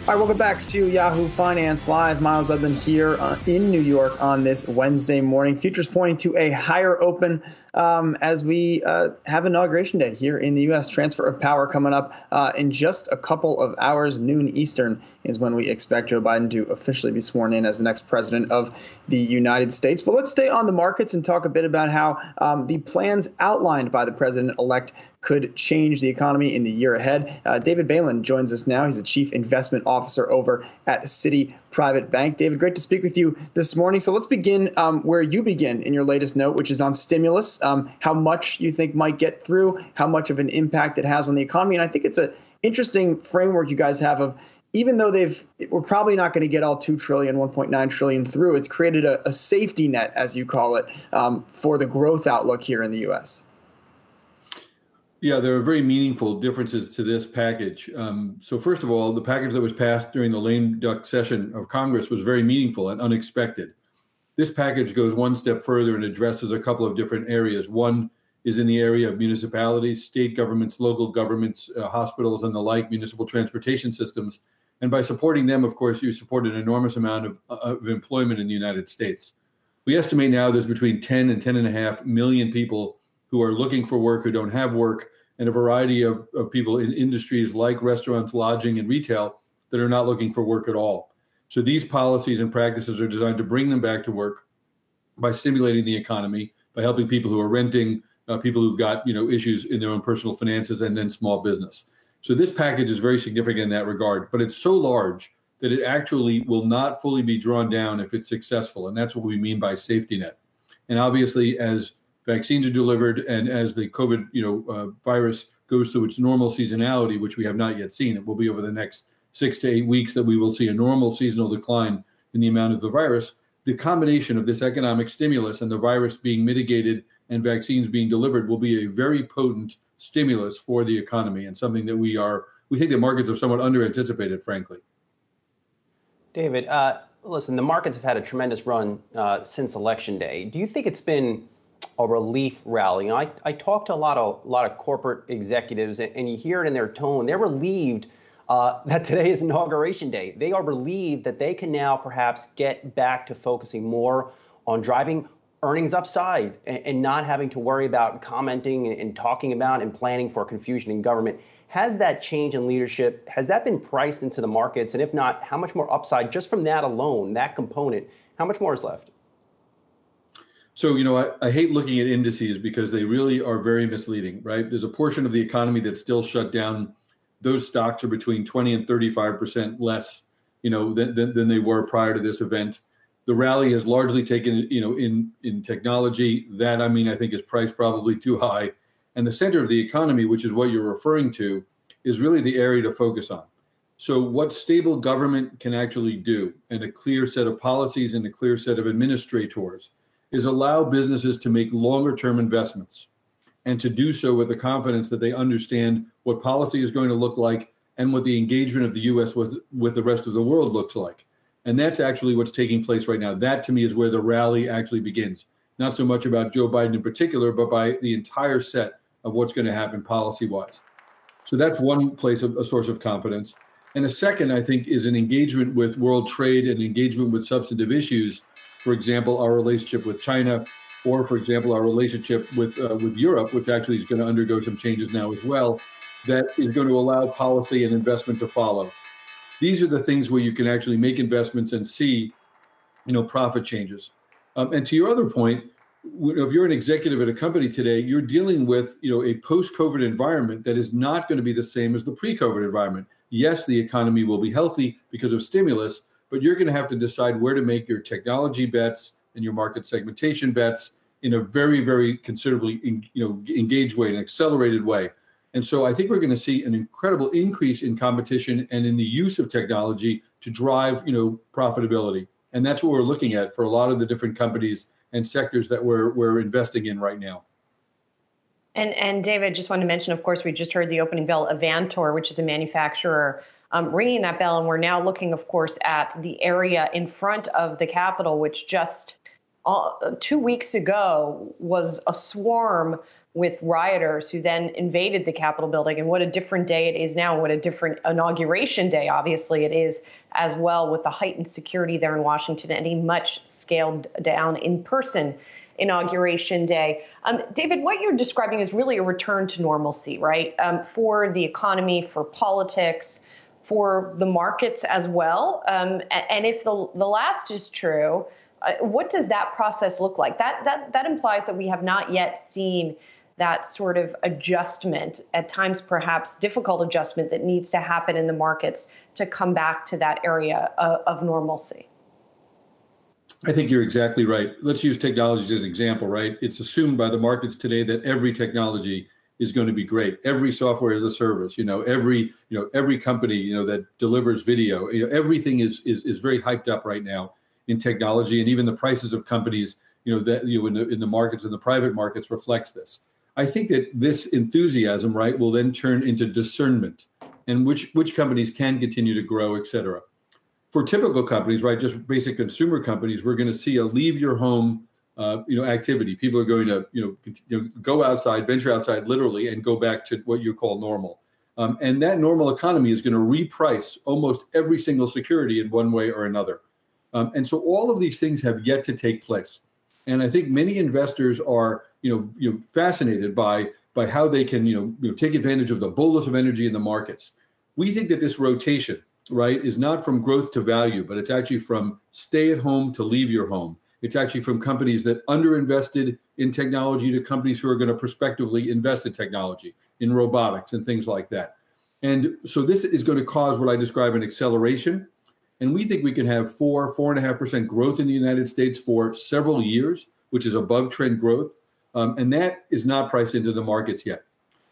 All right, welcome back to Yahoo Finance Live. Miles Ludman here in New York on this Wednesday morning. Futures pointing to a higher open as we have Inauguration Day here in the U.S. Transfer of power coming up in just a couple of hours. Noon Eastern is when we expect Joe Biden to officially be sworn in as the next president of the United States. But let's stay on the markets and talk a bit about how the plans outlined by the president-elect could change the economy in the year ahead. David Bailin joins us now. He's the Chief Investment Officer over at Citi Private Bank. David, great to speak with you this morning. So let's begin where you begin in your latest note, which is on stimulus, how much you think might get through, how much of an impact it has on the economy. And I think it's an interesting framework you guys have of, even though we're probably not going to get all 2 trillion, 1.9 trillion through, it's created a safety net, as you call it, for the growth outlook here in the U.S. Yeah, there are very meaningful differences to this package. So first of all, the package that was passed during the lame duck session of Congress was very meaningful and unexpected. This package goes one step further and addresses a couple of different areas. One is in the area of municipalities, state governments, local governments, hospitals, and the like, municipal transportation systems. And by supporting them, of course, you support an enormous amount of employment in the United States. We estimate now there's between 10 and 10.5 million people who are looking for work, who don't have work, and a variety of people in industries like restaurants, lodging, and retail that are not looking for work at all. So these policies and practices are designed to bring them back to work by stimulating the economy, by helping people who are renting, people who've got issues in their own personal finances, and then small business. So this package is very significant in that regard, but it's so large that it actually will not fully be drawn down if it's successful. And that's what we mean by safety net. And obviously, as vaccines are delivered and as the COVID virus goes through its normal seasonality, which we have not yet seen, it will be over the next 6 to 8 weeks that we will see a normal seasonal decline in the amount of the virus. The combination of this economic stimulus and the virus being mitigated and vaccines being delivered will be a very potent stimulus for the economy, and something that we think the markets have somewhat under-anticipated, frankly. David, listen, the markets have had a tremendous run since Election Day. Do you think it's been a relief rally? I talked to a lot of corporate executives, and you hear it in their tone. They're relieved that today is Inauguration Day. They are relieved that they can now perhaps get back to focusing more on driving earnings upside and not having to worry about commenting and talking about and planning for confusion in government. Has that change in leadership, has that been priced into the markets? And if not, how much more upside just from that alone, that component, how much more is left? So, I hate looking at indices because they really are very misleading, right? There's a portion of the economy that's still shut down. Those stocks are between 20 and 35% less, than they were prior to this event. The rally has largely taken, in technology. That, I think is priced probably too high. And the center of the economy, which is what you're referring to, is really the area to focus on. So what stable government can actually do, and a clear set of policies and a clear set of administrators, is allow businesses to make longer-term investments and to do so with the confidence that they understand what policy is going to look like and what the engagement of the U.S. with the rest of the world looks like. And that's actually what's taking place right now. That, to me, is where the rally actually begins. Not so much about Joe Biden in particular, but by the entire set of what's going to happen policy-wise. So that's one place, a source of confidence. And a second, I think, is an engagement with world trade and engagement with substantive issues. For example, our relationship with China, or for example, our relationship with Europe, which actually is going to undergo some changes now as well, that is going to allow policy and investment to follow. These are the things where you can actually make investments and see, profit changes. And to your other point, if you're an executive at a company today, you're dealing with, a post-COVID environment that is not going to be the same as the pre-COVID environment. Yes, the economy will be healthy because of stimulus, but you're going to have to decide where to make your technology bets and your market segmentation bets in a very, very considerably, engaged way, an accelerated way. And so I think we're going to see an incredible increase in competition and in the use of technology to drive, profitability. And that's what we're looking at for a lot of the different companies and sectors that we're investing in right now. And David, just wanted to mention, of course, we just heard the opening bell of Avantor, which is a manufacturer, ringing that bell. And we're now looking, of course, at the area in front of the Capitol, which just 2 weeks ago was a swarm with rioters who then invaded the Capitol building. And what a different day it is now, and what a different inauguration day, obviously, it is as well, with the heightened security there in Washington and a much scaled down in-person inauguration day. David, what you're describing is really a return to normalcy, right? For the economy, for politics, for the markets as well. And if the last is true, what does that process look like? That implies that we have not yet seen that sort of adjustment, at times perhaps difficult adjustment, that needs to happen in the markets to come back to that area of normalcy. I think you're exactly right. Let's use technology as an example, right? It's assumed by the markets today that every technology is going to be great. Every software as a service, every company, that delivers video, everything is very hyped up right now in technology, and even the prices of companies, in the markets, in the private markets, reflects this. I think that this enthusiasm, right, will then turn into discernment, and which companies can continue to grow, et cetera. For typical companies, right, just basic consumer companies, we're going to see a leave your home, activity. People are going to, go outside, venture outside, literally, and go back to what you call normal. And that normal economy is going to reprice almost every single security in one way or another. And so all of these things have yet to take place. And I think many investors are, fascinated by how they can, take advantage of the bolus of energy in the markets. We think that this rotation, right, is not from growth to value, but it's actually from stay at home to leave your home. It's actually from companies that underinvested in technology to companies who are going to prospectively invest in technology, in robotics and things like that. And so this is going to cause what I describe an acceleration. And we think we can have 4.5% growth in the United States for several years, which is above trend growth. And that is not priced into the markets yet.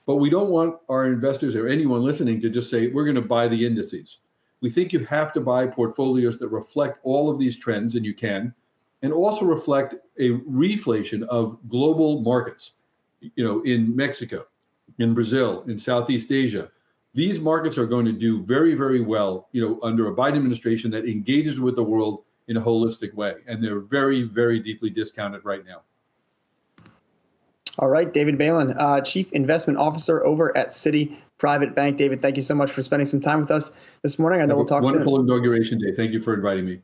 But we don't want our investors or anyone listening to just say, we're going to buy the indices. We think you have to buy portfolios that reflect all of these trends, and you can, and also reflect a reflation of global markets, in Mexico, in Brazil, in Southeast Asia. These markets are going to do very, very well, under a Biden administration that engages with the world in a holistic way. And they're very, very deeply discounted right now. All right, David Bailin, Chief Investment Officer over at Citi Private Bank. David, thank you so much for spending some time with us this morning. I know we'll talk soon. Wonderful inauguration day. Thank you for inviting me.